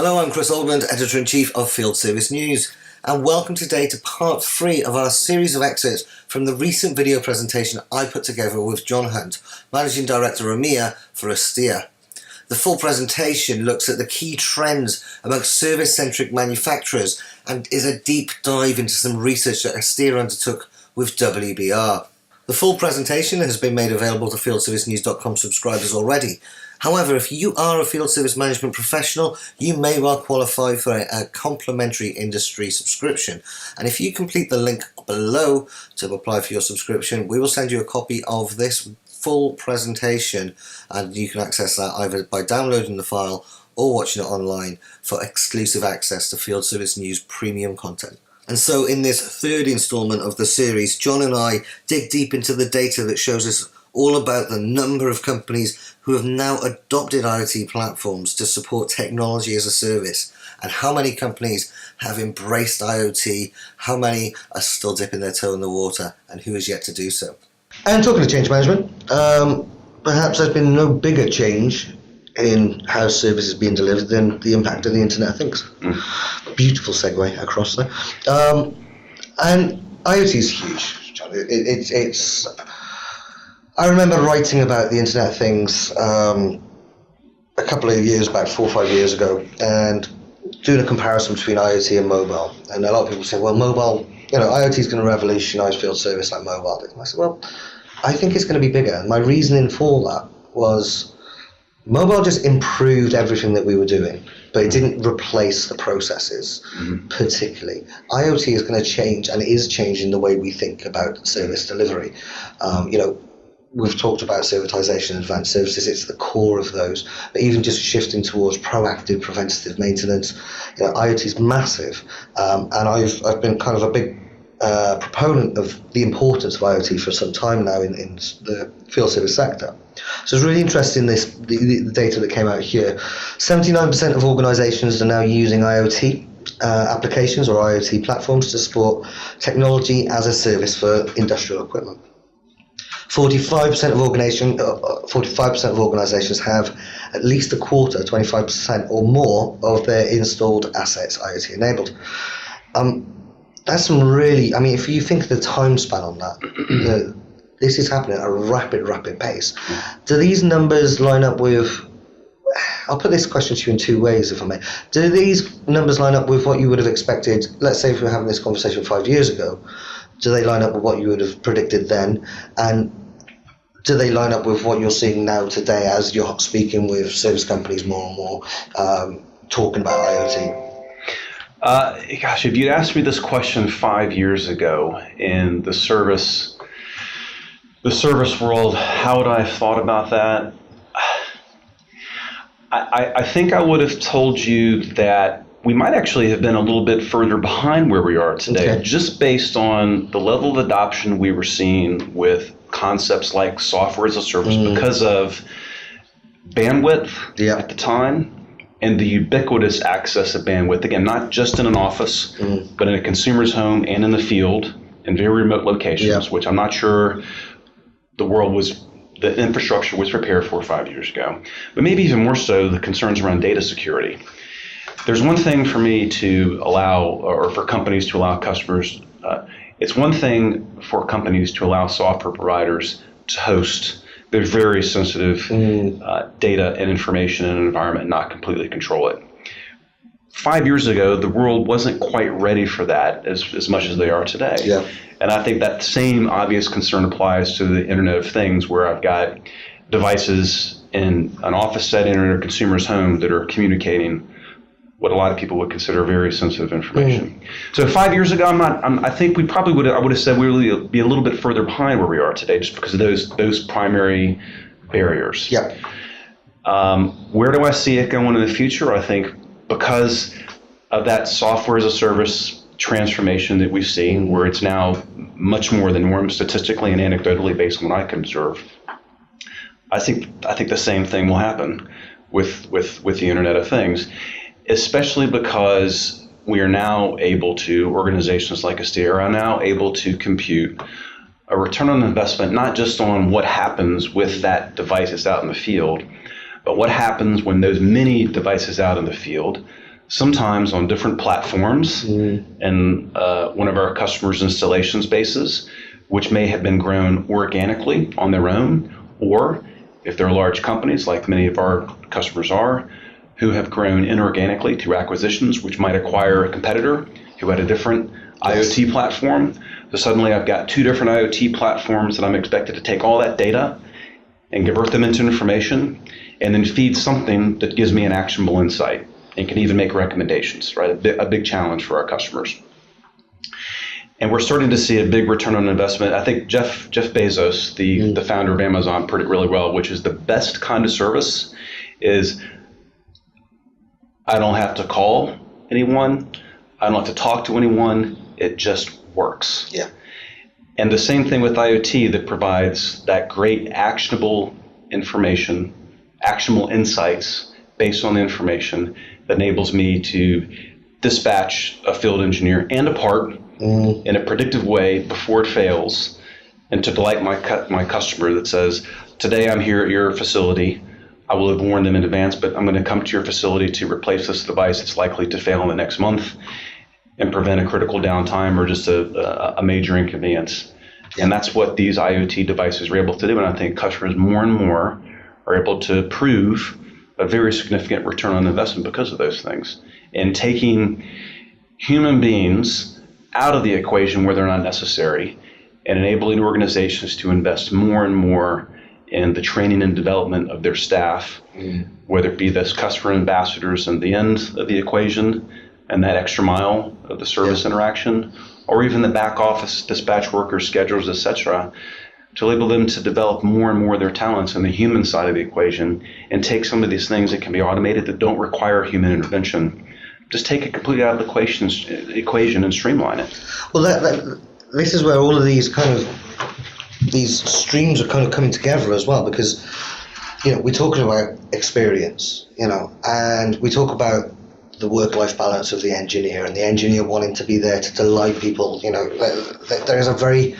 Hello, I'm Chris Oldman, Editor-in-Chief of Field Service News, and welcome today to part 3 of our series of excerpts from the recent video presentation I put together with John Hunt, Managing Director EMEA for Astea. The full presentation looks at the key trends amongst service-centric manufacturers and is a deep dive into some research that Astea undertook with WBR. The full presentation has been made available to fieldservicenews.com subscribers already. However, if you are a field service management professional, you may well qualify for a complimentary industry subscription. And if you complete the link below to apply for your subscription, we will send you a copy of this full presentation, and you can access that either by downloading the file or watching it online for exclusive access to Field Service News premium content. And so in this third installment of the series, John and I dig deep into the data that shows us all about the number of companies who have now adopted IoT platforms to support technology as a service, and how many companies have embraced IoT, how many are still dipping their toe in the water, and who is yet to do so. And talking to change management, perhaps there's been no bigger change in how service is being delivered than the impact of the Internet of Things. Beautiful segue across there. And IoT is huge, John. It's I remember writing about the Internet of Things a couple of years back, 4 or 5 years ago, and doing a comparison between IoT and mobile. And a lot of people say, well, mobile, IoT is going to revolutionize field service like mobile did. And I said, well, I think it's going to be bigger. And my reasoning for that was mobile just improved everything that we were doing, but it didn't replace the processes particularly. IoT is going to change, and it is changing the way we think about service delivery. We've talked about servitization and advanced services. It's the core of those. But even just shifting towards proactive, preventative maintenance, IoT is massive. And I've been kind of a big proponent of the importance of IoT for some time now in the field service sector. So it's really interesting, the data that came out here. 79% of organizations are now using IoT applications or IoT platforms to support technology as a service for industrial equipment. 45% of organizations have at least a quarter, 25% or more, of their installed assets IoT enabled. That's some really, if you think of the time span on that, this is happening at a rapid pace. Do these numbers line up with, I'll put this question to you in 2 ways, if I may. Do these numbers line up with what you would have expected, let's say if we were having this conversation 5 years ago, do they line up with what you would have predicted then? And do they line up with what you're seeing now today as you're speaking with service companies more and more, talking about IoT? Gosh, if you'd asked me this question 5 years ago in the service world, how would I have thought about that? I think I would have told you that we might actually have been a little bit further behind where we are today, just based on the level of adoption we were seeing with concepts like software as a service because of bandwidth at the time and the ubiquitous access of bandwidth. Again, not just in an office, but in a consumer's home and in the field in very remote locations, which I'm not sure the infrastructure was prepared for 5 years ago. But maybe even more so, the concerns around data security. There's one thing for me to allow, or for companies to allow customers, it's one thing for companies to allow software providers to host their very sensitive data and information in an environment and not completely control it. 5 years ago, the world wasn't quite ready for that as much as they are today. Yeah. And I think that same obvious concern applies to the Internet of Things, where I've got devices in an office setting or in a consumer's home that are communicating what a lot of people would consider very sensitive information. So 5 years ago, I think I would have said we would be a little bit further behind where we are today, just because of those primary barriers. Yeah. Where do I see it going in the future? I think because of that software as a service transformation that we've seen, where it's now much more the norm statistically and anecdotally based on what I can observe, I think the same thing will happen with the Internet of Things, especially because we are now able to, organizations like Astea are now able to compute a return on investment, not just on what happens with that device that's out in the field, but what happens when those many devices out in the field sometimes on different platforms in one of our customers' installation spaces, which may have been grown organically on their own, or if they're large companies like many of our customers are, who have grown inorganically through acquisitions, which might acquire a competitor who had a different IoT platform. So suddenly I've got two different IoT platforms that I'm expected to take all that data and convert them into information and then feed something that gives me an actionable insight and can even make recommendations, right? A big challenge for our customers. And we're starting to see a big return on investment. I think Jeff Bezos, the founder of Amazon, put it really well, which is the best kind of service is I don't have to call anyone. I don't have to talk to anyone. It just works. Yeah. And the same thing with IoT that provides that great actionable information, actionable insights based on the information that enables me to dispatch a field engineer and a part in a predictive way before it fails, and to delight my customer that says, today I'm here at your facility. I will have warned them in advance, but I'm going to come to your facility to replace this device that's likely to fail in the next month and prevent a critical downtime or just a major inconvenience. Yeah. And that's what these IoT devices are able to do. And I think customers more and more are able to prove a very significant return on investment because of those things. And taking human beings out of the equation where they're not necessary and enabling organizations to invest more and more in the training and development of their staff, whether it be those customer ambassadors in the end of the equation and that extra mile of the service interaction, or even the back office dispatch workers, schedulers, etc., to enable them to develop more and more of their talents on the human side of the equation and take some of these things that can be automated that don't require human intervention. Just take it completely out of the equation and streamline it. Well, this is where all of these these streams are kind of coming together as well, because we're talking about experience, and we talk about the work-life balance of the engineer and the engineer wanting to be there to delight people. There is a very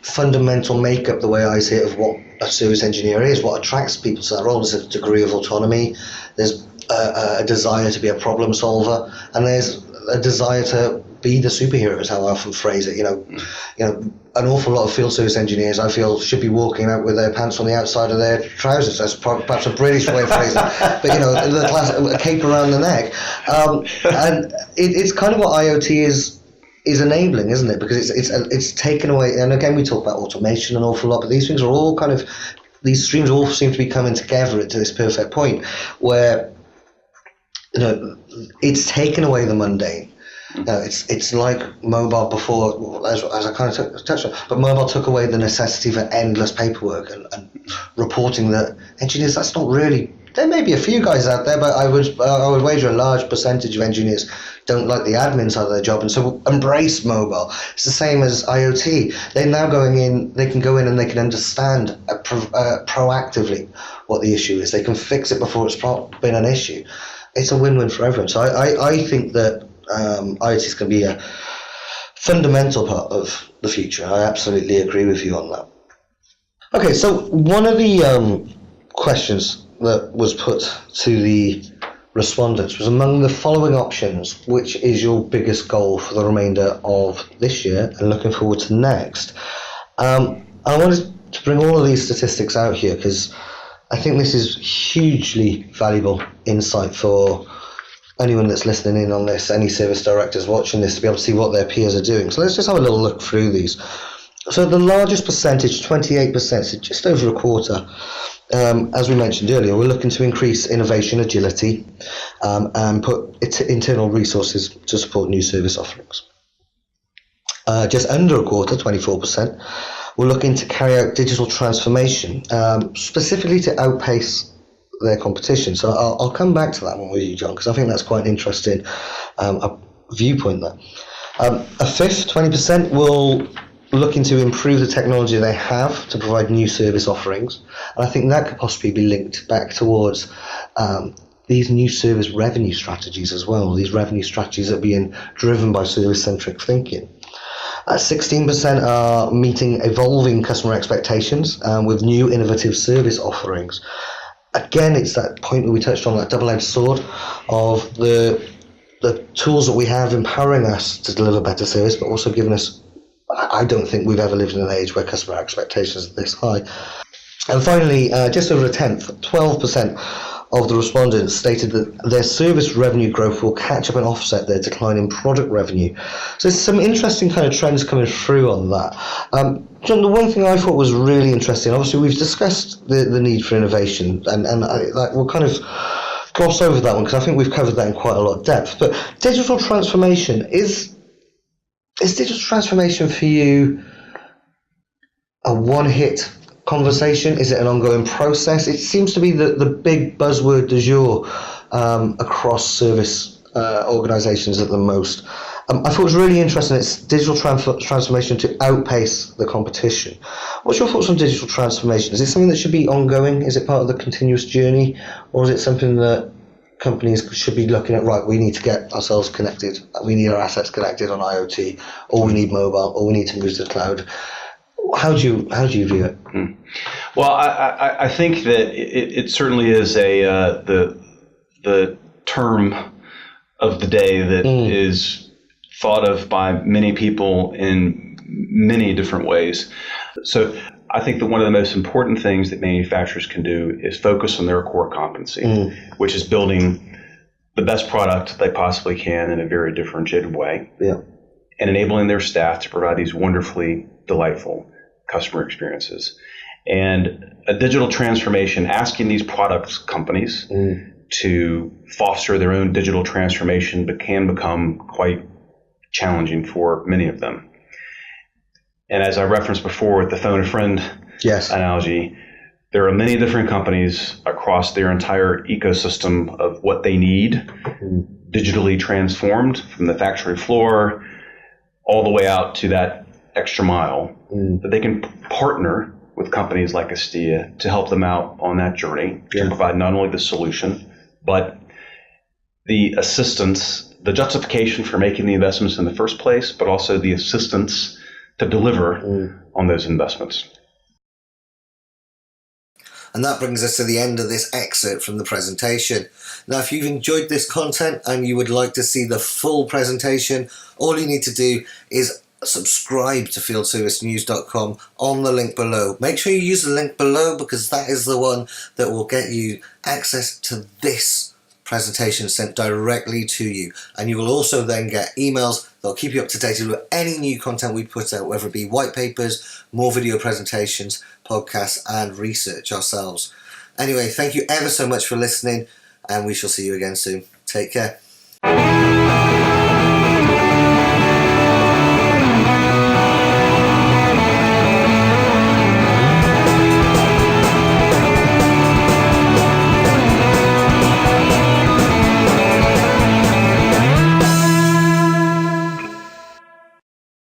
fundamental makeup, the way I see it, of what a service engineer is, what attracts people to that role. There's a degree of autonomy, there's a desire to be a problem solver, and there's a desire to be the superhero, is how I often phrase it. An awful lot of field service engineers, I feel, should be walking out with their pants on the outside of their trousers. That's perhaps a British way of phrasing it, but the classic, a cape around the neck, and it's kind of what IoT is enabling, isn't it? Because it's taken away, and again we talk about automation an awful lot, but these things are all these streams all seem to be coming together to this perfect point where it's taken away the mundane. It's like mobile before, as I kind of touched on, but mobile took away the necessity for endless paperwork and reporting that engineers, that's not really, there may be a few guys out there, but I would wager a large percentage of engineers don't like the admin side of their job, and so embrace mobile. It's the same as IoT. They're now they can go in and they can understand proactively what the issue is. They can fix it before it's been an issue. It's a win-win for everyone. So I think that IoT is going to be a fundamental part of the future. I absolutely agree with you on that. Okay, so one of the questions that was put to the respondents was, among the following options, which is your biggest goal for the remainder of this year and looking forward to next? I wanted to bring all of these statistics out here because I think this is hugely valuable insight for anyone that's listening in on this, any service directors watching this, to be able to see what their peers are doing. So let's just have a little look through these. So the largest percentage, 28%, so just over a quarter, as we mentioned earlier, we're looking to increase innovation, agility, and put internal resources to support new service offerings. Just under a quarter, 24%, we're looking to carry out digital transformation, specifically to outpace their competition. So I'll come back to that one with you, John, because I think that's quite an interesting viewpoint there. A fifth, 20%, will looking to improve the technology they have to provide new service offerings. And I think that could possibly be linked back towards these new service revenue strategies as well. These revenue strategies are being driven by service-centric thinking. 16% are meeting evolving customer expectations with new innovative service offerings. Again, it's that point that we touched on, that double-edged sword of the the tools that we have empowering us to deliver better service, but also giving us, I don't think we've ever lived in an age where customer expectations are this high. And finally, just over a tenth, 12% of the respondents stated that their service revenue growth will catch up and offset their decline in product revenue. So there's some interesting kind of trends coming through on that. John, the one thing I thought was really interesting, obviously we've discussed the need for innovation, and we'll kind of gloss over that one because I think we've covered that in quite a lot of depth. But digital transformation, is digital transformation for you a one-hit conversation? Is it an ongoing process? It seems to be the big buzzword du jour across service organizations at the most. I thought it was really interesting. It's digital transformation to outpace the competition. What's your thoughts on digital transformation? Is it something that should be ongoing? Is it part of the continuous journey? Or is it something that companies should be looking at, right, we need to get ourselves connected, we need our assets connected on IoT, or we need mobile, or we need to move to the cloud? How do you view it? Well, I think that it certainly is the term of the day that is thought of by many people in many different ways. So I think that one of the most important things that manufacturers can do is focus on their core competency, which is building the best product they possibly can in a very differentiated way, and enabling their staff to provide these wonderfully delightful customer experiences. And a digital transformation, asking these products companies to foster their own digital transformation, but can become quite challenging for many of them. And as I referenced before with the phone a friend analogy, there are many different companies across their entire ecosystem of what they need digitally transformed, from the factory floor all the way out to that extra mile, that they can partner with companies like Astea to help them out on that journey, to provide not only the solution, but the assistance, the justification for making the investments in the first place, but also the assistance to deliver on those investments. And that brings us to the end of this excerpt from the presentation. Now, if you've enjoyed this content and you would like to see the full presentation, all you need to do is subscribe to fieldservicenews.com on the link below. Make sure you use the link below, because that is the one that will get you access to this presentation sent directly to you. And you will also then get emails that will keep you up to date with any new content we put out, whether it be white papers, more video presentations, podcasts, and research ourselves. Anyway, thank you ever so much for listening, and we shall see you again soon. Take care.